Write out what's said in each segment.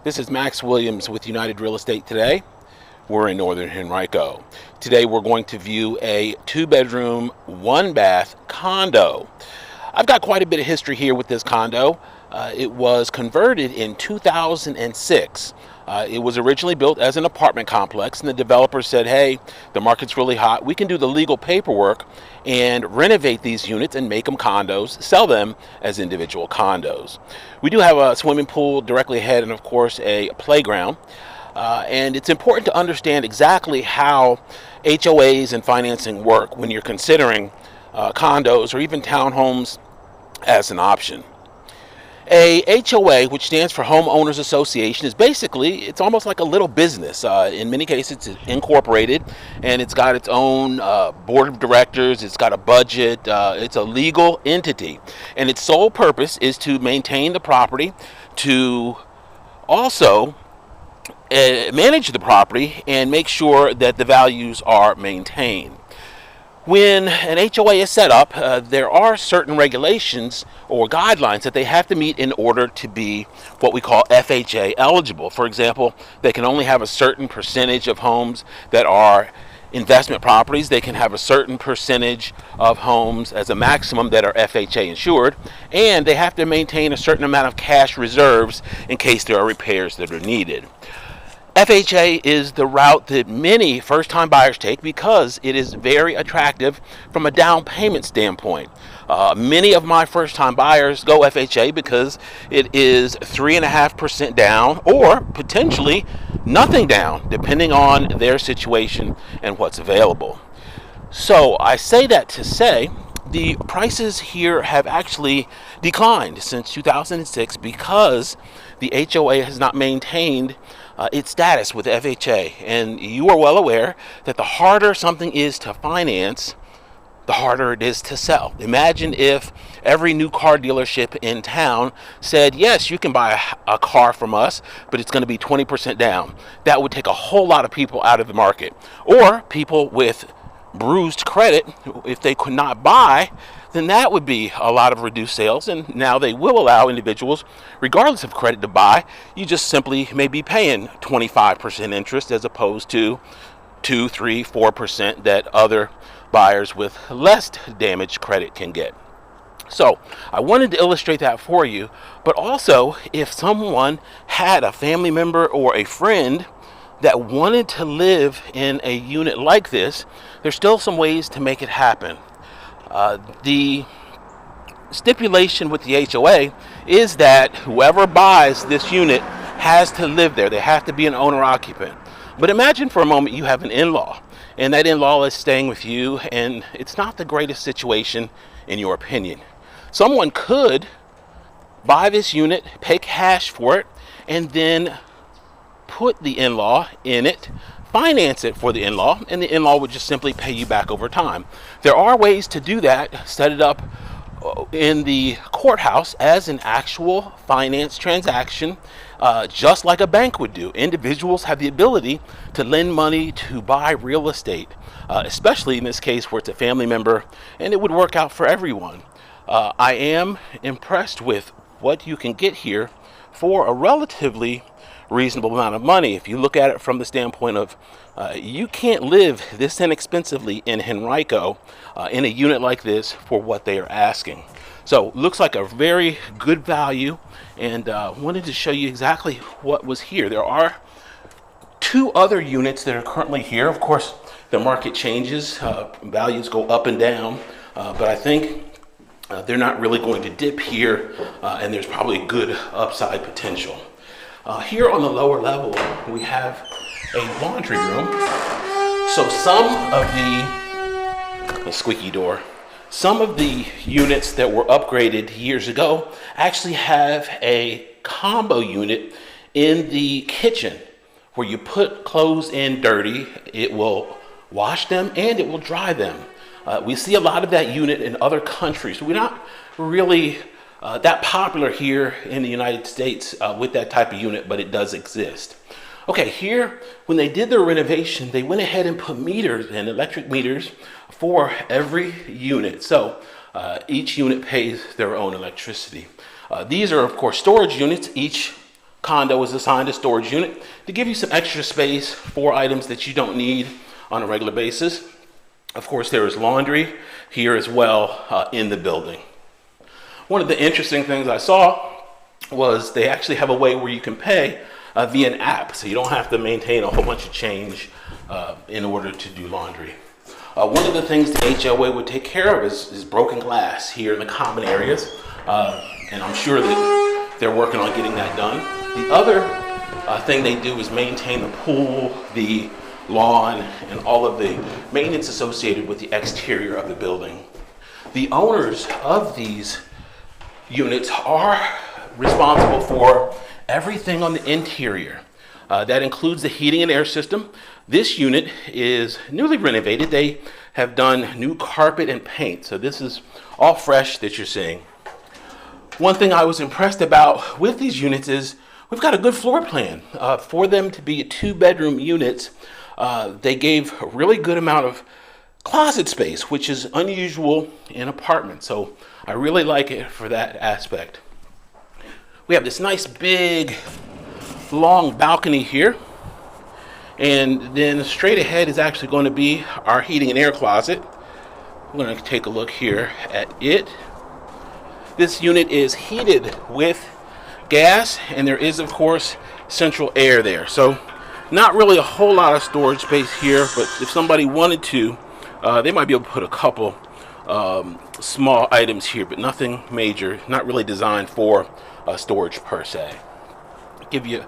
This is Max Williams with United Real Estate today. We're in Northern Henrico. Today we're going to view a 2-bedroom, 1-bath condo. I've got quite a bit of history here with this condo. It was converted in 2006. It was originally built as an apartment complex, and the developer said, hey, the market's really hot. We can do the legal paperwork and renovate these units and make them condos, sell them as individual condos. We do have a swimming pool directly ahead and, of course, a playground. And it's important to understand exactly how HOAs and financing work when you're considering condos or even townhomes as an option. A HOA, which stands for Homeowners Association, is basically, it's almost like a little business. In many cases, it's incorporated, and it's got its own board of directors, it's got a budget, it's a legal entity. And its sole purpose is to maintain the property, to also manage the property, and make sure that the values are maintained. When an HOA is set up, there are certain regulations or guidelines that they have to meet in order to be what we call FHA eligible. For example, they can only have a certain percentage of homes that are investment properties. They can have a certain percentage of homes as a maximum that are FHA insured, and they have to maintain a certain amount of cash reserves in case there are repairs that are needed. FHA is the route that many first-time buyers take because it is very attractive from a down payment standpoint. Many of my first-time buyers go FHA because it is 3.5% down or potentially nothing down, depending on their situation and what's available. So I say that to say the prices here have actually declined since 2006 because the HOA has not maintained its status with FHA. And you are well aware that the harder something is to finance, the harder it is to sell. Imagine if every new car dealership in town said, yes, you can buy a car from us, but it's going to be 20% down. That would take a whole lot of people out of the market. Or people with bruised credit, if they could not buy, then that would be a lot of reduced sales. And now they will allow individuals, regardless of credit, to buy. You just simply may be paying 25% interest as opposed to 2, 3, 4% that other buyers with less damaged credit can get. So I wanted to illustrate that for you, but also if someone had a family member or a friend that wanted to live in a unit like this, there's still some ways to make it happen. The stipulation with the HOA is that whoever buys this unit has to live there. They have to be an owner-occupant. But imagine for a moment you have an in-law, and that in-law is staying with you, and it's not the greatest situation in your opinion. Someone could buy this unit, pay cash for it, and then put the in-law in it, finance it for the in-law, and the in-law would just simply pay you back over time. There are ways to do that. Set it up in the courthouse as an actual finance transaction, just like a bank would do. Individuals have the ability to lend money to buy real estate, especially in this case where it's a family member, and it would work out for everyone. I am impressed with what you can get here for a relatively reasonable amount of money. If you look at it from the standpoint of you can't live this inexpensively in Henrico in a unit like this for what they are asking. So looks like a very good value, and wanted to show you exactly what was here. There are 2 other units that are currently here. Of course, the market changes, values go up and down, but I think they're not really going to dip here, and there's probably good upside potential. Here on the lower level, we have a laundry room. So some of the units that were upgraded years ago actually have a combo unit in the kitchen where you put clothes in dirty, it will wash them and it will dry them. We see a lot of that unit in other countries. We're not really that popular here in the United States with that type of unit, but it does exist. Okay, here, when they did their renovation, they went ahead and put meters in, electric meters, for every unit. So each unit pays their own electricity. These are, of course, storage units. Each condo is assigned a storage unit to give you some extra space for items that you don't need on a regular basis. Of course, there is laundry here as well in the building. One of the interesting things I saw was they actually have a way where you can pay via an app, so you don't have to maintain a whole bunch of change in order to do laundry. One of the things the HOA would take care of is broken glass here in the common areas, and I'm sure that they're working on getting that done. The other thing they do is maintain the pool, the lawn, and all of the maintenance associated with the exterior of the building. The owners of these units are responsible for everything on the interior. That includes the heating and air system. This unit is newly renovated. They have done new carpet and paint, so this is all fresh that you're seeing. One thing I was impressed about with these units is we've got a good floor plan. For them to be 2-bedroom units, they gave a really good amount of closet space, which is unusual in apartments. So I really like it for that aspect. We have this nice big long balcony here, and then straight ahead is actually going to be our heating and air closet. I'm going to take a look here at it. This unit is heated with gas, and there is of course central air there, so not really a whole lot of storage space here, but if somebody wanted to, they might be able to put a couple small items here, but nothing major, not really designed for storage per se. Give you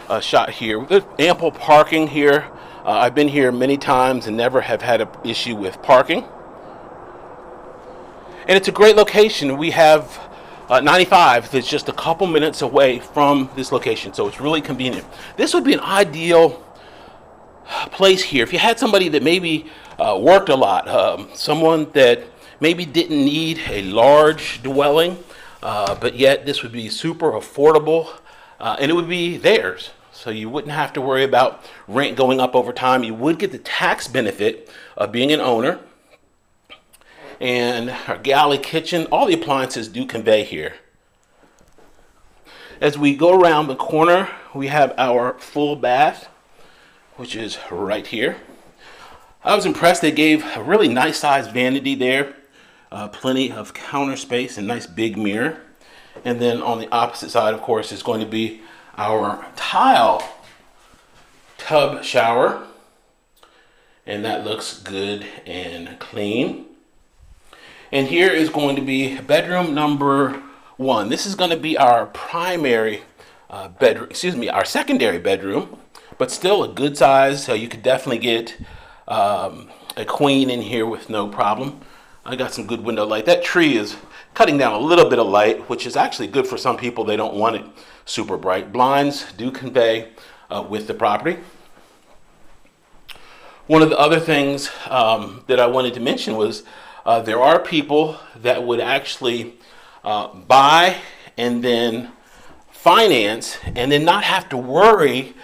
a shot here. There's ample parking here. I've been here many times and never have had an issue with parking. And it's a great location. We have 95 that's just a couple minutes away from this location, so it's really convenient. This would be an ideal place here if you had somebody that maybe worked a lot, someone that maybe didn't need a large dwelling, but yet this would be super affordable, and it would be theirs. So you wouldn't have to worry about rent going up over time. You would get the tax benefit of being an owner. And our galley kitchen, all the appliances do convey here. As we go around the corner, we have our full bath, which is right here. I was impressed. They gave a really nice sized vanity there, plenty of counter space and nice big mirror. And then on the opposite side, of course, is going to be our tile tub shower, and that looks good and clean. And here is going to be bedroom number 1. This is going to be our primary bedroom, our secondary bedroom, but still a good size, so you could definitely get a queen in here with no problem. I got some good window light. That tree is cutting down a little bit of light, which is actually good for some people. They don't want it super bright. Blinds do convey with the property. One of the other things that I wanted to mention was there are people that would actually buy and then finance and then not have to worry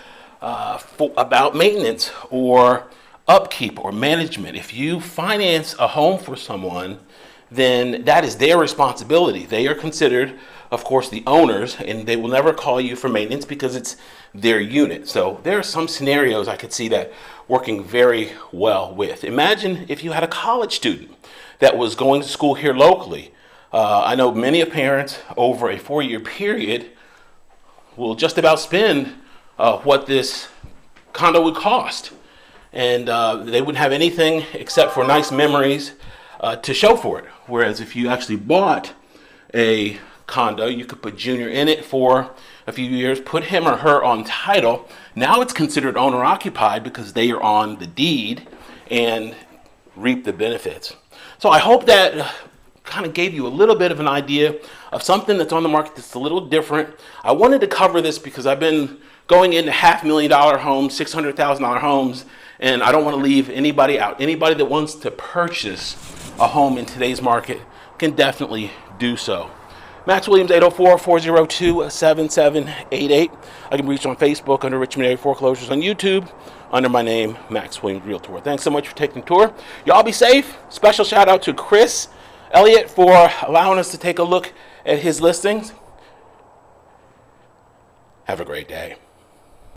about maintenance or upkeep or management. If you finance a home for someone, then that is their responsibility. They are considered, of course, the owners, and they will never call you for maintenance because it's their unit. So there are some scenarios I could see that working very well with. Imagine if you had a college student that was going to school here locally. I know many parents over a 4-year period will just about spend what this condo would cost. And they wouldn't have anything except for nice memories to show for it. Whereas if you actually bought a condo, you could put Junior in it for a few years, put him or her on title. Now it's considered owner occupied because they are on the deed and reap the benefits. So I hope that kind of gave you a little bit of an idea of something that's on the market that's a little different. I wanted to cover this because I've been going into $500,000 homes, $600,000 homes, and I don't want to leave anybody out. Anybody that wants to purchase a home in today's market can definitely do so. Max Williams, 804-402-7788. I can reach on Facebook under Richmond Area Foreclosures, on YouTube under my name, Max Williams Realtor. Thanks so much for taking the tour. Y'all be safe. Special shout out to Chris Elliott for allowing us to take a look at his listings. Have a great day.